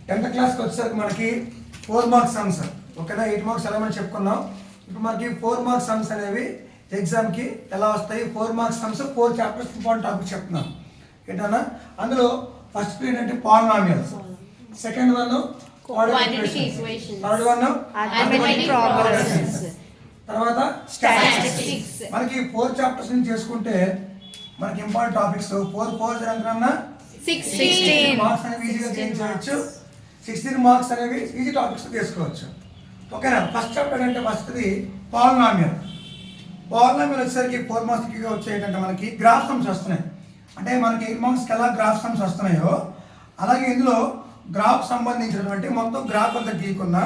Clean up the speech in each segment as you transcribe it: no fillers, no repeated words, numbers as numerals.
10th క్లాస్కి వచ్చేసరికి మనకి 4 మార్క్స్ సమ్స్. ఓకేనా, 8 మార్క్స్ ఎలా మనం చెప్పుకున్నాం. ఇప్పుడు మనకి 4 మార్క్స్ సమ్స్ అనేవి ఎగ్జామ్కి ఎలా వస్తాయి. 4 marks sums 4 chapters important topic చెప్తున్నాం ఏంటన్నా. అందులో ఫస్ట్ పీరియడ్ అంటే polynomials, second one third one తర్వాత స్టాటిస్టిక్స్. మనకి 4 చాప్టర్స్ నుంచి చేసుకుంటే మనకి ఇంపార్టెంట్ టాపిక్స్ 4 4 ఎంతన్నా 16 మార్క్స్ అనేవి ఈజీగా గెయిన్ చేయొచ్చు. 16 మార్క్స్ అనేవి ఈజీ టాపిక్స్ తీసుకోవచ్చు. ఓకేనా, ఫస్ట్ చాప్టర్ అంటే ఫస్ట్ది పాలినామియల్. పాలినామియల్ వచ్చేసరికి 4 మార్క్స్కి వచ్చేటంటే మనకి గ్రాఫ్ సమ్స్ వస్తున్నాయి. అంటే మనకి 8 మార్క్స్కి ఎలా గ్రాఫ్ సమ్స్ వస్తున్నాయో అలాగే ఇందులో గ్రాఫ్ సంబంధించినటువంటి మొత్తం గ్రాఫ్ అంతా గీకున్నా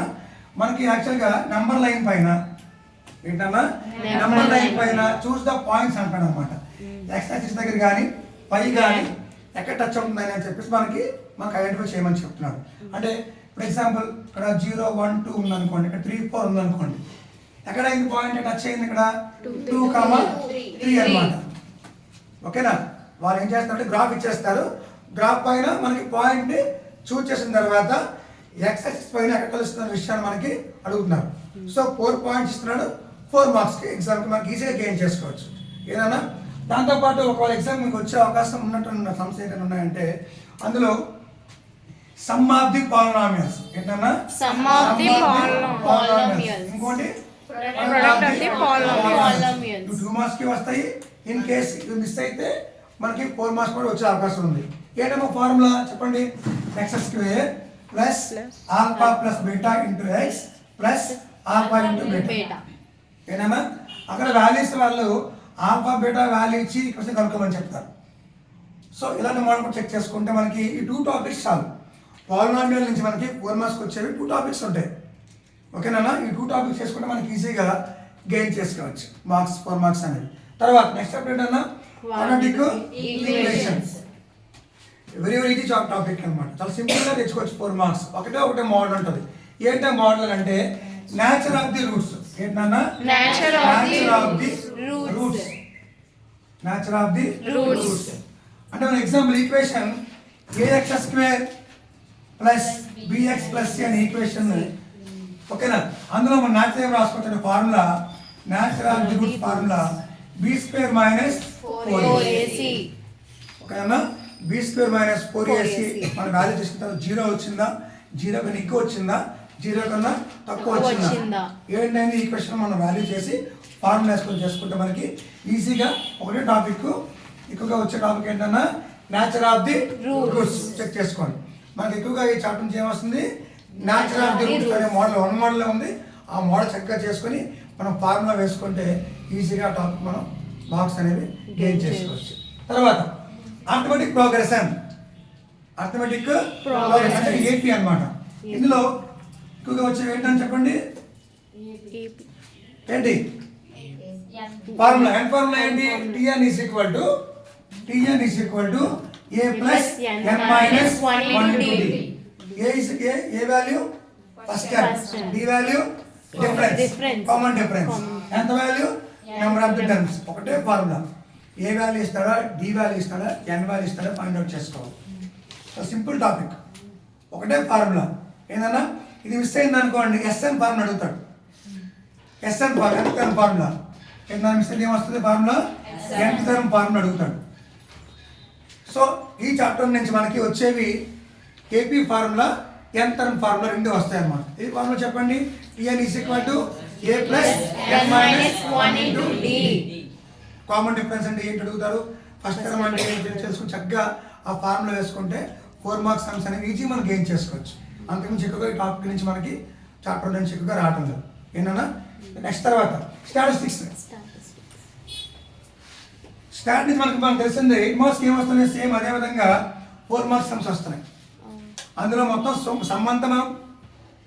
మనకి యాక్చువల్గా నెంబర్ లైన్ పైన ఏంటన్నా నెంబర్ లైన్ పైన చూస్ ద పాయింట్స్ అంటాడు అనమాట. ఎక్స్ యాక్సిస్ దగ్గర కానీ పై కానీ ఎక్కడ టచ్ అవుతుందని అని చెప్పేసి మనకు ఐడెంటిఫై చేయమని చెప్తున్నాడు. అంటే ఫర్ ఎగ్జాంపుల్ ఇక్కడ 0 1 2 ఉందనుకోండి, ఇక్కడ 3 4 ఉందనుకోండి, ఎక్కడ అయింది పాయింట్ టచ్ అయింది ఇక్కడ 2, 3 అనమాట. ఓకేనా, వాళ్ళు ఏం చేస్తారంటే గ్రాఫ్ ఇచ్చేస్తారు. గ్రాఫ్ పైన మనకి పాయింట్ చూస్ చేసిన తర్వాత ఎక్స్ యాక్సిస్ పైన ఎక్కడ కలుస్తున్న విషయాన్ని మనకి అడుగుతున్నారు. సో 4 పాయింట్స్ ఇస్తున్నాడు 4 మార్క్స్కి. ఎగ్జామ్కి మనకి ఈజీగా గెయిన్ చేసుకోవచ్చు ఏదైనా. దాంతోపాటు ఒకవేళ ఎగ్జామ్ మీకు వచ్చే అవకాశం ఉన్నట్టు సమస్య ఏంటంటే ఉన్నాయంటే అందులో సమ్ ఆఫ్ ది పాలినామియల్స్ ఏంటన్నా ఇంకోటి 2 మార్క్స్కి వస్తాయి. ఇన్ కేస్ ఇది మిస్ అయితే మనకి 4 మార్క్స్ కూడా వచ్చే అవకాశం ఉంది. ఏంటమ్మా ఫార్ములా చెప్పండి. X square plus alpha plus beta into X plus alpha into beta. ఏనా అక్కడ వాల్యూస్ వాళ్ళు ఆల్ఫా బీటా వాల్యూ ఇచ్చి క్వశ్చన్ కనుక్కోమని చెప్తారు. సో ఇలాంటి మోడల్ కూడా చెక్ చేసుకుంటే మనకి ఈ 2 టాపిక్స్ చాలు. పాలినామియల్ నుంచి మనకి 4 మార్క్స్ వచ్చేవి 2 టాపిక్స్ ఉంటాయి. ఓకేనా, ఈ 2 టాపిక్స్ చేసుకుంటే మనకి ఈజీగా గెయిన్ చేసుకోవచ్చు మార్క్స్ 4 మార్క్స్ అనేది. తర్వాత నెక్స్ట్ అప్డేట్ అన్న quadratic equations. Very very easy topic అనమాట. చాలా సింపుల్గా తెచ్చుకోవచ్చు 4 మార్క్స్. ఒకటే మోడల్ ఉంటుంది. ఏంటంటే మోడల్ అంటే నేచర్ ఆఫ్ ది రూట్స్. ఏంటన్నా నేచర్ ఆఫ్ ది రూట్స్ అంటే మన example equation ax square plus bx plus c అనే ఈక్వేషన్. ఓకేనా, అందులో మనం నేచర్ రాసుకోవచ్చు formula. Nature of the roots formula b square minus 4ac. ఓకేనా, b స్క్వేర్ మైనస్ 4ac మన వాల్యూ తీసుకుంటే 0 వచ్చిందా, 0 కన్నా ఎక్కువ వచ్చిందా, 0 కన్నా తక్కువ వచ్చిందా, ఏంటంటే ఈక్వేషన్ మనం వాల్యూ చేసి ఫార్ములా వేసుకొని చేసుకుంటే మనకి ఈజీగా ఒకటే టాపిక్ ఎక్కువగా వచ్చే టాపిక్ ఏంటన్నా nature of the roots check చేసుకోండి. మనకి ఎక్కువగా ఈ చాప్టర్ నుంచి ఏమొస్తుంది నేచర్ ఆఫ్ ది రూట్స్ అనే మోడల్ 1 మోడల్లో ఉంది. ఆ మోడల్ చక్కగా చేసుకొని మనం ఫార్ములా వేసుకుంటే ఈజీగా టాపిక్ మనం మార్క్స్ అనేవి గెయిన్ చేసుకోవచ్చు. తర్వాత అర్థమెటిక్ ప్రోగ్రెషన్ అంటే ఏపీ అనమాట. ఇందులో ఎక్కువగా వచ్చేవి ఏంటని చెప్పండి. ఏంటి ఫార్ములా? ఎన్ ఫార్ములా ఏంటి? Tn is equal to a plus n minus 1 into d. A value first term, d value difference, common difference. nth value number of the terms. ఒకటే ఫార్ములా. ఏ వాల్యూ ఇస్తాడా, డి వాల్యూ ఇస్తాడా, ఎన్ value ఇస్తాడా find out చేసుకోవాలి. So simple topic, ఒకటే formula. ఏంటన్నా ఇది miss అయింది అనుకోండి ఎస్ఎన్ ఫార్ములా అడుగుతాడు. ఎస్ఎన్ ఫార్ములా ఏంటన్నా మిస్ అయితే ఏమొస్తుంది ఫార్ములా nth టర్మ్ ఫార్ములా అడుగుతాడు. సో ఈ చాప్టర్ నుంచి మనకి వచ్చేవి AP formula, nth term formula 2 వస్తాయి అన్నమాట. ఈ ఫార్ములా చెప్పండి. Tn is equal to a plus n minus 1 into d. Common difference అంటే ఏంటి అడుగుతారు. ఫస్ట్ టర్మ్ అంటే ఏంటి చేసుకుని చక్కగా ఆ ఫార్ములా వేసుకుంటే 4 మార్క్స్ సమ్స్ అనేవి ఈజీ మనం గెయిన్ చేసుకోవచ్చు. అంతకుమించి ఎక్కువగా ఈ టాపిక్ నుంచి మనకి చాప్టర్ నుంచి ఎక్కువగా రావటం లేదు. ఏంటన్నా నెక్స్ట్ తర్వాత స్టాటిస్టిక్స్ మనకు తెలిసింది 8 మార్క్స్కి ఏమొస్తున్నాయి సేమ్ అదే విధంగా 4 మార్క్స్ సమ్స్ వస్తున్నాయి. అందులో మొత్తం సంబంధం మనం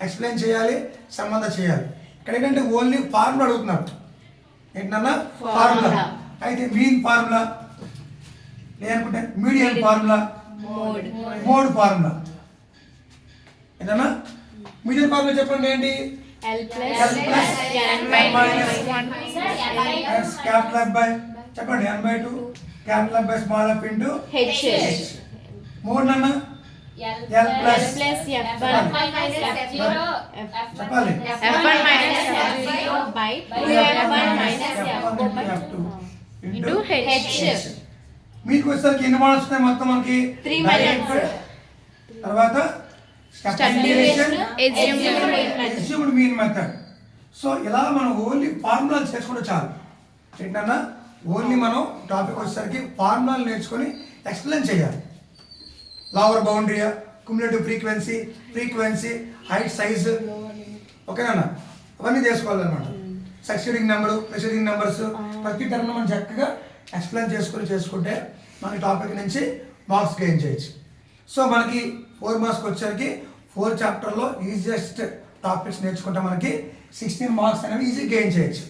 ఎక్స్ప్లెయిన్ చేయాలి, సంబంధం చేయాలి. ఇక్కడ ఏంటంటే ఓన్లీ ఫార్ములా అడుగుతున్నారు. ఏంటన్నా ఫార్ములా. అయితే మీన్ ఫార్ములా లేదనుకుంటే మీడియన్ ఫార్ములా, మోడ్ ఫార్ములా. ఏంటన్నా మీడియన్ ఫార్ములా చెప్పండి ఏంటి? L plus n minus 1 capital F by చెప్పండి n/2 capital F by small f into h. Mode అన్న L plus plus F1 చెప్పాలి F1 minus F0 by 2F1 minus F2 by into H. మీకు వచ్చేసరికి ఎన్ని models ఉన్నాయి మొత్తం మనకి 3 methods. తర్వాత Substitution, assumed mean method. So ఇలా మనం ఓన్లీ ఫార్ములాలు చేసుకుంటే చాలు. ఏంటన్నా ఓన్లీ మనం టాపిక్ వచ్చేసరికి ఫార్ములాలు నేర్చుకొని ఎక్స్ప్లెయిన్ చేయాలి. Lower boundary, cumulative frequency, height, size, ఓకేనా, అవన్నీ చేసుకోవాలన్నమాట. సక్సీడింగ్ నెంబరు, ప్రిసీడింగ్ నెంబర్స్, ప్రతి టర్మ్ మనం చక్కగా ఎక్స్ప్లెయిన్ చేసుకుంటే మనకి టాపిక్ నుంచి మార్క్స్ గెయిన్ చేయొచ్చు. సో మనకి 4 మార్క్స్కి వచ్చేసరికి 4 చాప్టర్లో ఈజియెస్ట్ టాపిక్స్ నేర్చుకుంటే మనకి 16 మార్క్స్ అనేవి ఈజీ గెయిన్ చేయొచ్చు.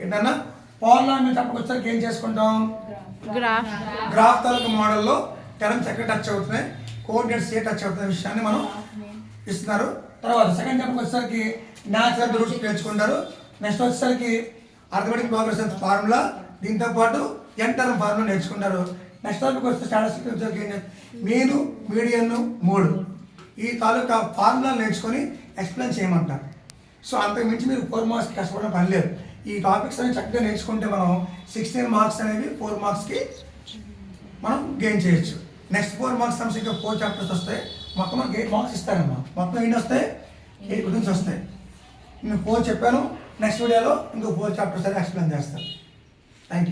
ఏంటన్నా పాలినామియల్ చాప్టర్కి వచ్చేసరికి ఏం చేసుకుంటాం, గ్రాఫ్ తాలూకు మోడల్లో టర్మ్స్ ఎక్కడ టచ్ అవుతున్నాయి, కోఆర్డినేట్స్ ఏ టచ్ అవుతున్న విషయాన్ని మనం ఇస్తున్నారు. తర్వాత సెకండ్ చాప్టర్కి వచ్చేసరికి న్యాచురల్ రూట్స్ నేర్చుకుంటారు. నెక్స్ట్ వచ్చేసరికి అర్థమెటిక్ ప్రోగ్రెషన్ ఫార్ములా, దీంతో పాటు ఎన్ టర్మ్ ఫార్ములా నేర్చుకుంటారు. నెక్స్ట్ టాపిక్ వస్తే స్టాటిస్టిక్స్ వచ్చేసరికి మీను, మీడియన్, మోడ్, ఈ తాలూకా ఫార్ములా నేర్చుకొని ఎక్స్ప్లెయిన్ చేయమంటారు. సో అంతకు మించి మీరు 4 మార్క్స్కి కష్టపడిన పని లేదు. ఈ టాపిక్స్ అనేవి చక్కగా నేర్చుకుంటే మనం 16 మార్క్స్ అనేవి 4 మార్క్స్కి మనం గెయిన్ చేయొచ్చు. నెక్స్ట్ 4 మార్క్స్ సమ్స్ ఇంకా 4 చాప్టర్స్ వస్తాయి. మొత్తం మనకి 8 మార్క్స్ ఇస్తారమ్మా. మొత్తం ఎన్ని వస్తాయి, 8 క్వశ్చన్స్ వస్తాయి. నేను 4 చెప్పాను, నెక్స్ట్ వీడియోలో ఇంకో 4 చాప్టర్స్ అని ఎక్స్ప్లెయిన్ చేస్తాను. Thank you.